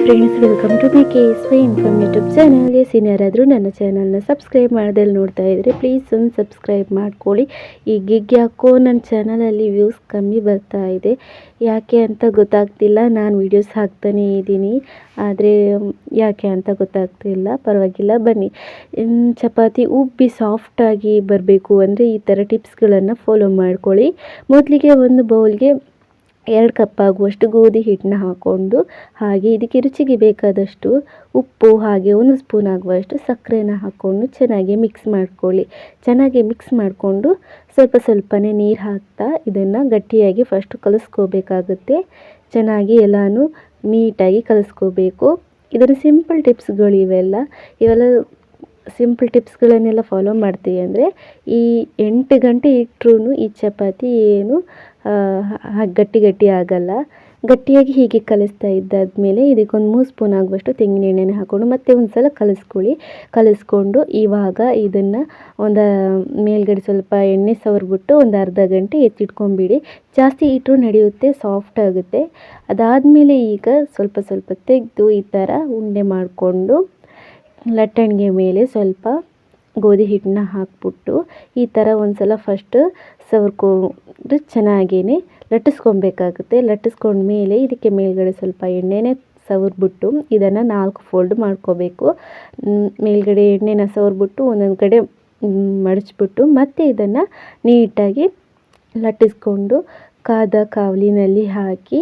Friends, welcome to my KSY inform YouTube channel. ಯಾರಾದರೂ ನನ್ನ ಚಾನಲ್ನ ಸಬ್ಸ್ಕ್ರೈಬ್ ಮಾಡ್ದಲ್ಲಿ ನೋಡ್ತಾ ಇದ್ದರೆ ಪ್ಲೀಸ್ ಒಂದು ಸಬ್ಸ್ಕ್ರೈಬ್ ಮಾಡ್ಕೊಳ್ಳಿ. ಈ ಗಿಗ್ ಯಾಕೋ ನನ್ನ ಚಾನಲಲ್ಲಿ ವ್ಯೂಸ್ ಕಮ್ಮಿ ಬರ್ತಾ ಇದೆ, ಯಾಕೆ ಅಂತ ಗೊತ್ತಾಗ್ತಿಲ್ಲ. ನಾನು ವೀಡಿಯೋಸ್ ಹಾಕ್ತಾನೇ ಇದ್ದೀನಿ, ಆದರೆ ಯಾಕೆ ಅಂತ ಗೊತ್ತಾಗ್ತಿಲ್ಲ. ಪರವಾಗಿಲ್ಲ, ಬನ್ನಿ. ಚಪಾತಿ ಉಬ್ಬಿ ಸಾಫ್ಟಾಗಿ ಬರಬೇಕು ಅಂದರೆ ಈ ಥರ ಟಿಪ್ಸ್ಗಳನ್ನು ಫಾಲೋ ಮಾಡ್ಕೊಳ್ಳಿ. ಮೊದಲಿಗೆ ಒಂದು ಬೌಲ್ಗೆ 2 ಕಪ್ ಆಗುವಷ್ಟು ಗೋಧಿ ಹಿಟ್ಟನ್ನ ಹಾಕ್ಕೊಂಡು, ಹಾಗೆ ಇದಕ್ಕೆ ರುಚಿಗೆ ಬೇಕಾದಷ್ಟು ಉಪ್ಪು, ಹಾಗೆ 1 ಸ್ಪೂನ್ ಆಗುವಷ್ಟು ಸಕ್ಕರೆನ ಹಾಕ್ಕೊಂಡು ಚೆನ್ನಾಗಿ ಮಿಕ್ಸ್ ಮಾಡ್ಕೊಳ್ಳಿ. ಚೆನ್ನಾಗಿ ಮಿಕ್ಸ್ ಮಾಡಿಕೊಂಡು ಸ್ವಲ್ಪನೇ ನೀರು ಹಾಕ್ತಾ ಇದನ್ನು ಗಟ್ಟಿಯಾಗಿ ಫಸ್ಟು ಕಲಿಸ್ಕೋಬೇಕಾಗುತ್ತೆ. ಚೆನ್ನಾಗಿ ಎಲ್ಲನೂ ನೀಟಾಗಿ ಕಲಿಸ್ಕೋಬೇಕು. ಇದರ ಸಿಂಪಲ್ ಟಿಪ್ಸ್ಗಳು ಇವೆಲ್ಲ ಸಿಂಪಲ್ ಟಿಪ್ಸ್ಗಳನ್ನೆಲ್ಲ ಫಾಲೋ ಮಾಡ್ತೀವಿ ಅಂದರೆ ಈ 8 ಗಂಟೆ ಇಟ್ಟರೂ ಈ ಚಪಾತಿ ಏನು ಗಟ್ಟಿ ಆಗಲ್ಲ. ಗಟ್ಟಿಯಾಗಿ ಹೀಗೆ ಕಲಿಸ್ತಾ ಇದ್ದಾದಮೇಲೆ ಇದಕ್ಕೊಂದು 3 ಸ್ಪೂನ್ ಆಗುವಷ್ಟು ತೆಂಗಿನ ಎಣ್ಣೆನ ಹಾಕ್ಕೊಂಡು ಮತ್ತೆ ಒಂದು ಸಲ ಕಲಿಸ್ಕೊಂಡು ಇವಾಗ ಇದನ್ನು ಮೇಲ್ಗಡೆ ಸ್ವಲ್ಪ ಎಣ್ಣೆ ಸವರ್ಬಿಟ್ಟು ಒಂದು ಅರ್ಧ ಗಂಟೆ ಎತ್ತಿಟ್ಕೊಂಬಿಡಿ. ಜಾಸ್ತಿ ಇಟ್ಟರೂ ನಡೆಯುತ್ತೆ, ಸಾಫ್ಟ್ ಆಗುತ್ತೆ. ಅದಾದಮೇಲೆ ಈಗ ಸ್ವಲ್ಪ ತೆಗೆದು ಈ ಥರ ಉಂಡೆ ಮಾಡಿಕೊಂಡು ಲಟ್ಟಣಿಗೆ ಮೇಲೆ ಸ್ವಲ್ಪ ಗೋಧಿ ಹಿಟ್ಟನ್ನ ಹಾಕ್ಬಿಟ್ಟು ಈ ಥರ ಒಂದು ಸಲ ಫಸ್ಟ್ ಸವರ್ಕೊಂಡು ಚೆನ್ನಾಗೇ ಲಟ್ಟಿಸ್ಕೊಬೇಕಾಗುತ್ತೆ. ಲಟ್ಟಿಸ್ಕೊಂಡ್ಮೇಲೆ ಇದಕ್ಕೆ ಮೇಲ್ಗಡೆ ಸ್ವಲ್ಪ ಎಣ್ಣೆನೇ ಸವರ್ಬಿಟ್ಟು ಇದನ್ನು 4 ಫೋಲ್ಡ್ ಮಾಡ್ಕೋಬೇಕು. ಮೇಲ್ಗಡೆ ಎಣ್ಣೆನ ಸವರ್ಬಿಟ್ಟು ಒಂದೊಂದು ಕಡೆ ಮಡಚ್ಬಿಟ್ಟು ಮತ್ತೆ ಇದನ್ನು ನೀಟಾಗಿ ಲಟ್ಟಿಸ್ಕೊಂಡು ಕಾದ ಕಾವಲಿನಲ್ಲಿ ಹಾಕಿ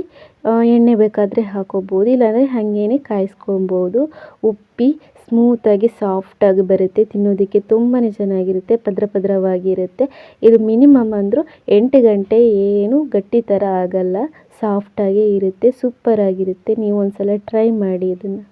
ಎಣ್ಣೆ ಬೇಕಾದರೆ ಹಾಕೋಬೋದು, ಇಲ್ಲಾಂದರೆ ಹಾಗೇ ಕಾಯಿಸ್ಕೊಬೋದು. ಉಪ್ಪಿ ಸ್ಮೂತಾಗಿ ಸಾಫ್ಟಾಗಿ ಬರುತ್ತೆ. ತಿನ್ನೋದಕ್ಕೆ ತುಂಬಾ ಚೆನ್ನಾಗಿರುತ್ತೆ, ಪದ್ರವಾಗಿರುತ್ತೆ. ಇದು ಮಿನಿಮಮ್ ಅಂದರೂ 8 ಗಂಟೆ ಏನು ಗಟ್ಟಿ ಥರ ಆಗಲ್ಲ, ಸಾಫ್ಟಾಗೇ ಇರುತ್ತೆ, ಸೂಪರಾಗಿರುತ್ತೆ. ನೀವು ಒಂದು ಸಲ ಟ್ರೈ ಮಾಡಿ ಇದನ್ನು.